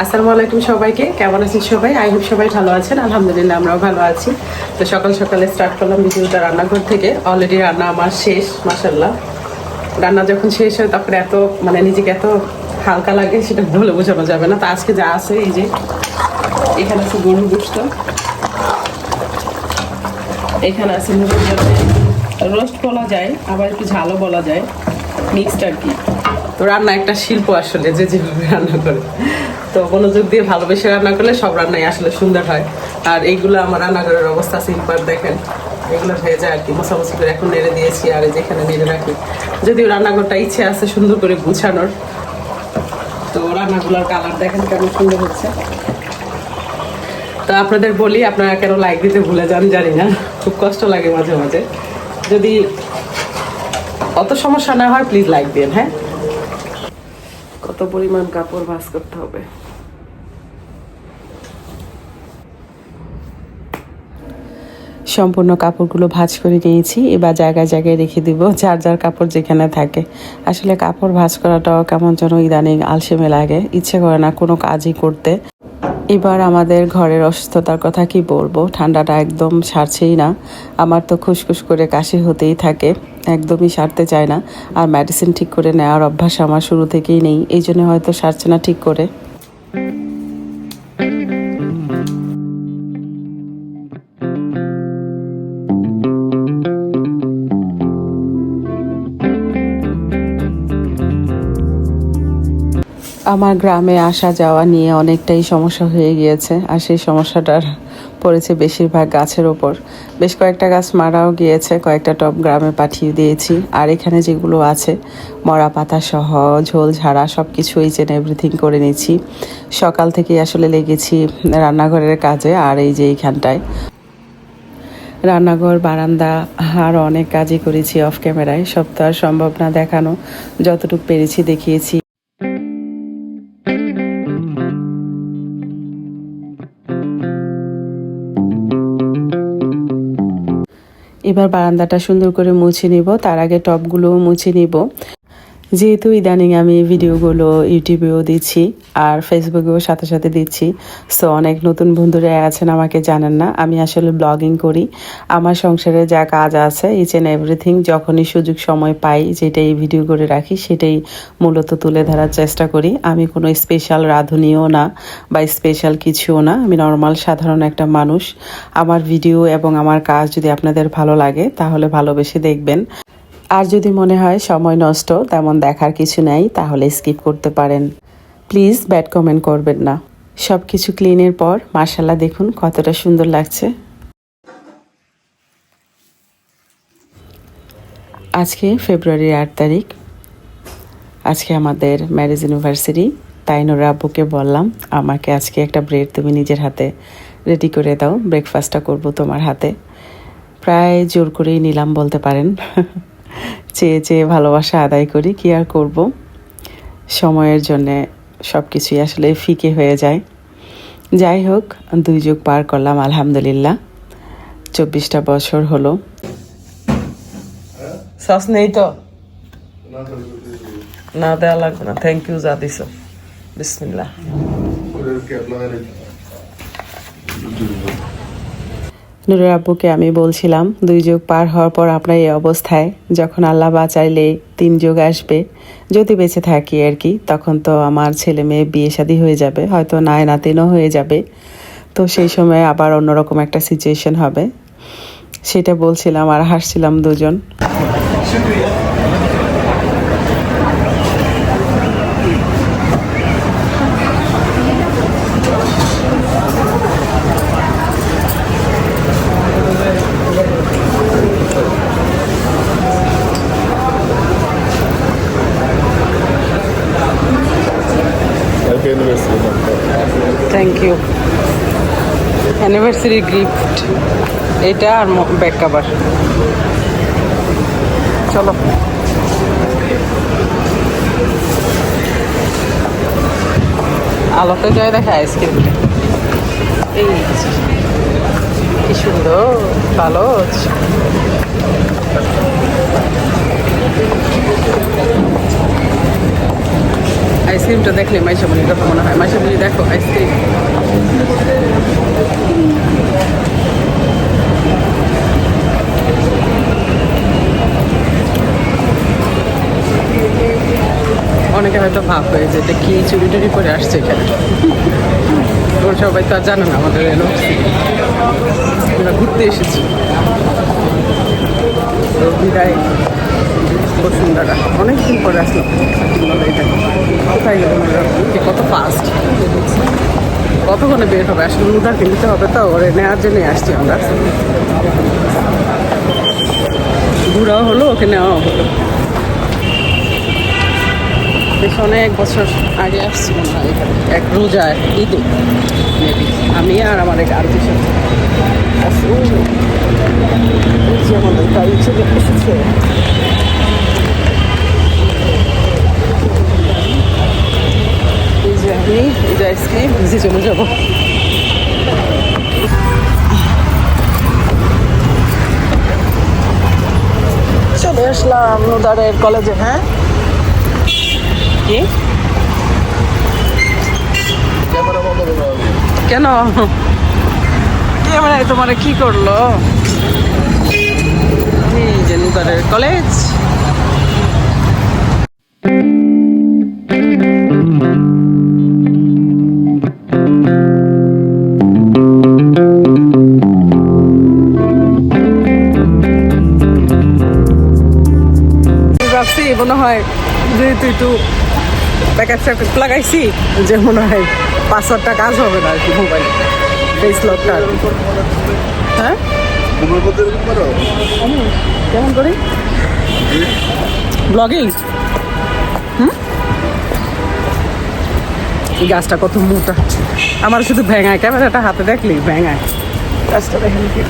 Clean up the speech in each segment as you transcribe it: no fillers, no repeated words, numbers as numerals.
আসসালামু আলাইকুম সবাইকে, কেমন আছেন সবাই? আই হোপ সবাই ভালো আছেন। আলহামদুলিল্লাহ আমরাও ভালো আছি। তো সকাল সকালে স্টার্ট করলাম ভিডিওটা রান্নাঘর থেকে। অলরেডি রান্না আমার শেষ, মাশাআল্লাহ। রান্না যখন শেষ হয় তখন এত নিজেকে এত হালকা লাগে, সেটা বলে বোঝানো যাবে না। তো আজকে যা আছে, এই যে এখানে আছে গরুর গোশত, এখানে আছে মুরগির জন্য রোস্ট বলা যায়, আবার একটু ঝালও বলা যায়, মিক্সড আর কি। তো রান্না একটা শিল্প আসলে, যে যেভাবে রান্না করে, তো মনোযোগ দিয়ে ভালোবেসে রান্না করলে সব রান্নাই আসলে সুন্দর হয়। আর এইগুলো আমার রান্নাঘরের অবস্থা সিম্পল, দেখেন এগুলো হয়ে যায় আর কি। মশামশি করে এখন নেড়ে দিয়েছি, আর যেখানে নেড়ে রাখি, যদিও রান্নাঘরটা ইচ্ছে আছে সুন্দর করে গুছানোর। তো রান্নাগুলোর কালার দেখেন কেমন সুন্দর হচ্ছে। তো আপনাদের বলি, আপনারা কেন লাইক দিতে ভুলে যান জানি না, খুব কষ্ট লাগে মাঝে মাঝে। যদি অত সমস্যা না হয় প্লিজ লাইক দিন। হ্যাঁ, কত পরিমাণ কাপড় ভাঁজ করতে হবে। সম্পূর্ণ কাপড়গুলো ভাঁজ করে নিয়েছি, এবার জায়গায় জায়গায় রেখে দিব, যার যার কাপড় যেখানে থাকে। আসলে কাপড় ভাঁজ করাটাও কেমন যেন ইদানিং আলসেমে লাগে, ইচ্ছে করে না কোনো কাজই করতে। এবার আমাদের ঘরের অসুস্থতার কথা কি বলবো, ঠান্ডাটা একদম সারছেই না। আমার তো খুসখুস করে কাশি হতেই থাকে, একদমই সারতে চায় না। আর মেডিসিন ঠিক করে নেওয়ার অভ্যাস আমার শুরু থেকেই নেই, এই জন্য হয়তো সারছে না ঠিক করে। আমার গ্রামে আসা যাওয়া নিয়ে অনেকটাই সমস্যা হয়ে গিয়েছে, আর সেই সমস্যাটার পড়েছে বেশিরভাগ গাছের ওপর। বেশ কয়েকটা গাছ মারাও গিয়েছে, কয়েকটা টব গ্রামে পাঠিয়ে দিয়েছি। আর এখানে যেগুলো আছে মরা পাতা সহ ঝোল ঝাড়া সব কিছু ইচ এন্ড এভরিথিং করে নিচ্ছি। সকাল থেকে আসলে লেগেছি রান্নাঘরের কাজে। আর এই যে এইখানটায় রান্নাঘর, বারান্দা আর অনেক কাজই করেছি অফ ক্যামেরায়, সব তো আর সম্ভব না দেখানো, যতটুকু পেরেছি দেখিয়েছি। এবার বারান্দাটা সুন্দর করে মুছে নিব, তার আগে টবগুলোও মুছে নিব। যেহেতু ইদানিং আমি ভিডিওগুলো ইউটিউবেও দিচ্ছি আর ফেসবুকেও সাথে সাথে দিচ্ছি, সো অনেক নতুন বন্ধুরা আছেন আমাকে জানেন না। আমি আসলে ব্লগিং করি, আমার সংসারে যা কাজ আছে ইচ অ্যান্ড এভরিথিং যখনই সুযোগ সময় পাই, যেটাই ভিডিও করে রাখি সেটাই মূলত তুলে ধরার চেষ্টা করি। আমি কোনো স্পেশাল রাঁধুনিও না বা স্পেশাল কিছুও না, আমি নর্মাল সাধারণ একটা মানুষ। আমার ভিডিও এবং আমার কাজ যদি আপনাদের ভালো লাগে তাহলে ভালোবেসে দেখবেন। আর যদি মনে হয় সময় নষ্ট, তেমন দেখার কিছু নাই, তাহলে স্কিপ করতে পারেন। প্লিজ ব্যাড কমেন্ট করবেন না। সব কিছু ক্লিনের পর মাশাআল্লাহ দেখুন কতটা সুন্দর লাগছে। আজকে ফেব্রুয়ারির 8 তারিখ, আজকে আমাদের ম্যারেজ ইউনিভার্সিটি। তাই নোরা আব্বুকে বললাম, আমাকে আজকে একটা ব্রেড তুমি নিজের হাতে রেডি করে দাও, ব্রেকফাস্টটা করব তোমার হাতে। প্রায় জোর করেই নিলাম বলতে পারেন। চেয়ে চেয়ে ভালোবাসা আদায় করি, কি আর করব, সময়ের জন্যে সব কিছুই আসলে ফিকে হয়ে যায়। যাই হোক, 2 যুগ পার করলাম আলহামদুলিল্লাহ, 24টা বছর হলো। সস নেই তো? না, দেওয়া লাগবে না, থ্যাংক ইউ যা দিস। বিসমিল্লাহ। নুরের আব্বুকে আমি বলছিলাম 2 যুগ পার হওয়ার পর আমরা এই অবস্থায়, যখন আল্লাহ বাঁচাইলে 3 যুগ আসবে, যদি বেঁচে থাকি আর কি, তখন তো আমার ছেলে মেয়ে বিয়ে শাদী হয়ে যাবে, হয়তো নায় নাতিনও হয়ে যাবে। তো সেই সময় আবার অন্যরকম একটা সিচুয়েশন হবে, সেটা বলছিলাম আর হাসছিলাম দুজন। Thank you. অ্যানিভার্সারি গিফট এটা, আর ব্যাক কভার। চলো আলোতে যায় দেখা আইসক্রিম। এই কি সুন্দর, ভালো আইসক্রিম। আইসক্রিমটা দেখলে মাইশামণির কথা মনে হয়। মাইশামণি দেখো আইসক্রিম। অনেকে হয়তো ভাব হয়ে যে এটা কি চুরি টুরি করে আসছে এখানে। ওর সবাই তো আর জানে না আমাদের এলো আমরা ঘুরতে এসেছি। তো বিদায় বসুন্ধরা, অনেকদিন পরে আসলাম। কোথায় গেল কত ফাস্ট, কতক্ষণে বের হবে আসলে উদার কিনতে হবে তো ওরে নেওয়ার জন্যই আসছি আমরা। ঘুরাও হলো, ওকে নেওয়াও হলো। বেশ অনেক বছর আগে আসছিলাম না এখানে, এক রোজায় ঈদে মেবি আমি আর আমার এক আরবির সাথে। আমাদের গাড়ি চলে এসেছে। এই যে আমি এই যে আইসক্রিম ভিজে চলে যাবো। চলে আসলাম নুদারের কলেজে। হ্যাঁ কি কেন ক্যামেরায় তোমার কি করলো? এই যে নুদারের কলেজ। ভাবছি মনে হয় যেহেতু একটু প্যাকেট ফ্যাকেট লাগাইছি যে মনে হয় পাসওয়ার্ডটা কাজ হবে না আর কি মোবাইলে, ফেস লকটা। হ্যাঁ কেমন করি ব্লগিং? এই গাছটা কত মোটা, আমার শুধু ভেঙায়, ক্যামেরাটা হাতে দেখলি ভেঙায়। গাছটা দেখেন কি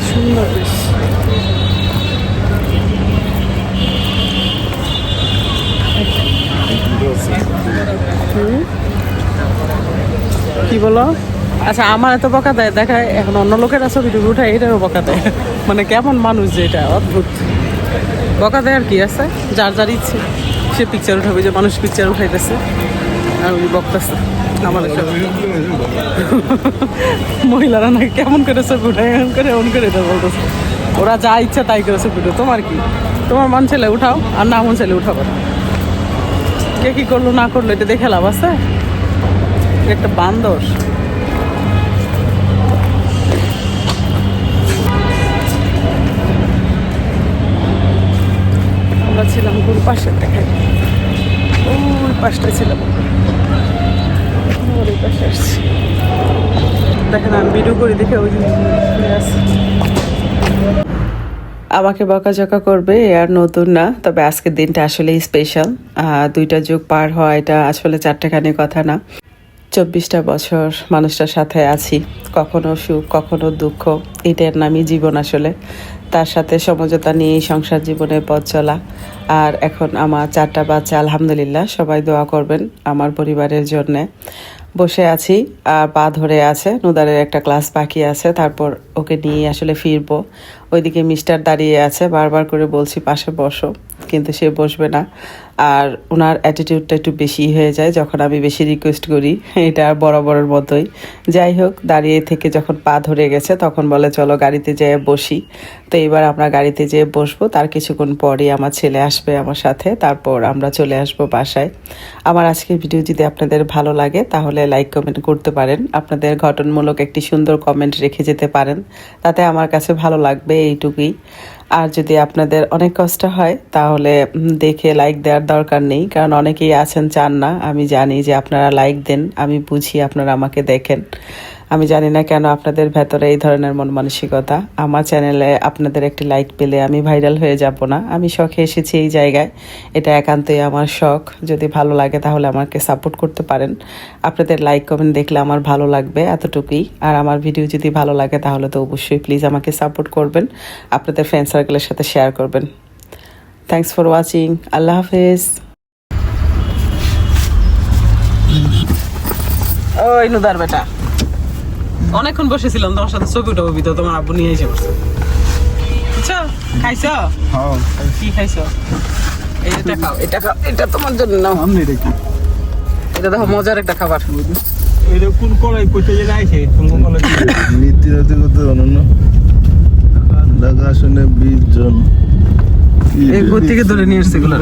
সুন্দর বেশ। কি বলো? আচ্ছা আমার এত বকা দেয় দেখায়, এখন অন্য লোকের ছবি টবি উঠায় এটারও বকা দেয়। মানে কেমন মানুষ যে এটা, অদ্ভুত। বকা দেয় আর কি আছে, যার যার ইচ্ছে সে পিকচার উঠাবে, যে মানুষ পিকচার উঠাইতেছে আর উনি বকতেছে। আমাদের মহিলারা না কেমন করে ছবি উঠায়, এমন করে এমন করে এটা বলতেছে। ওরা যা ইচ্ছা তাই করে ছবি উঠো, তোমার কি? তোমার মন ছেলে উঠাও আর না মন ছেলে উঠাবো। কে কি করলো না করলো এটা দেখে লাভ আছে? একটা বান্দর। আমরা ছিলাম কোন পাশে দেখাই, ওই পাশটা ছিলাম, ওই পাশে আসছি। দেখেন আমি ভিডিও করে দেখে ওই আমাকে বকাঝকা করবে আর নতুন না, তবে আজকের দিনটা আসলে স্পেশাল। 2টা যুগ পার হওয়া এটা আসলে চারটেখানি কথা না। 24টা বছর মানুষটার সাথে আছি, কখনো সুখ কখনো দুঃখ, এটার নামই জীবন আসলে। তার সাথে সমঝোতা নিয়েই সংসার জীবনের পথ চলা। আর এখন আমার 4টা বাচ্চা, আলহামদুলিল্লাহ। সবাই দোয়া করবেন আমার পরিবারের জন্যে। বসে আছি আর পা ধরে আছে, নুদারের একটা ক্লাস বাকি আছে, তারপর ওকে নিয়ে আসলে ফিরবো। ওইদিকে মিস্টার দাঁড়িয়ে আছে, বারবার করে বলছি পাশে বসো, কিন্তু সে বসবে না। আর ওনার অ্যাটিটিউডটা একটু বেশি হয়ে যায় যখন আমি বেশি রিকোয়েস্ট করি, এটা বরাবরের মতোই। যাই হোক, দাঁড়িয়ে থেকে যখন পা ধরে গেছে তখন বলে চলো গাড়িতে যেয়ে বসি। তো এবার আমরা গাড়িতে যেয়ে বসবো, তার কিছুক্ষণ পরই আমার ছেলে আসবে আমার সাথে, তারপর আমরা চলে আসবো বাসায়। আমার আজকের ভিডিও যদি আপনাদের ভালো লাগে তাহলে লাইক কমেন্ট করতে পারেন, আপনাদের গঠনমূলক একটি সুন্দর কমেন্ট রেখে যেতে পারেন, তাতে আমার কাছে ভালো লাগবে, এইটুকুই। আর যদি আপনাদের অনেক কষ্ট হয় তাহলে দেখে লাইক দেওয়ার দরকার নেই, কারণ অনেকেই আছেন চান না। আমি জানি যে আপনারা লাইক দেন, আমি বুঝি আপনারা আমাকে দেখেন। আমি জানি না কেন আপনাদের ভেতরে এই ধরনের মন মানসিকতা। আমার চ্যানেলে আপনাদের একটি লাইক পেলে আমি ভাইরাল হয়ে যাব না, আমি শখে এসেছি এই জায়গায়, এটা একান্তই আমার শখ। যদি ভালো লাগে তাহলে আমাকে সাপোর্ট করতে পারেন, আপনাদের লাইক কমেন্ট দেখলে আমার ভালো লাগবে, এতটুকুই। আর আমার ভিডিও যদি ভালো লাগে তাহলে তো অবশ্যই প্লিজ আমাকে সাপোর্ট করবেন, আপনাদের ফ্রেন্ড সার্কেলের সাথে শেয়ার করবেন। থ্যাংকস ফর ওয়াচিং, আল্লাহ হাফেজ। ওই নুদার বেটা অনেকক্ষণ বসেছিলাম তোমার সাথে ছবি উঠাবো তো তোমার আব্বু নিয়ে এসে বসছে বুঝছো খাইছো হ্যাঁ কি খাইছো এই এটা খাও এটা খাও এটা তোমার জন্য নাও সামনে এটা কি এটা দেখো মজার একটা খাবার এটা কোন কলাই কইতে যে আইছে কোন কলাই নীতি কত অনন্য ঢাকা আসনে 20 জন এই কোথা থেকে ধরে নিয়ে এসছে এগুলো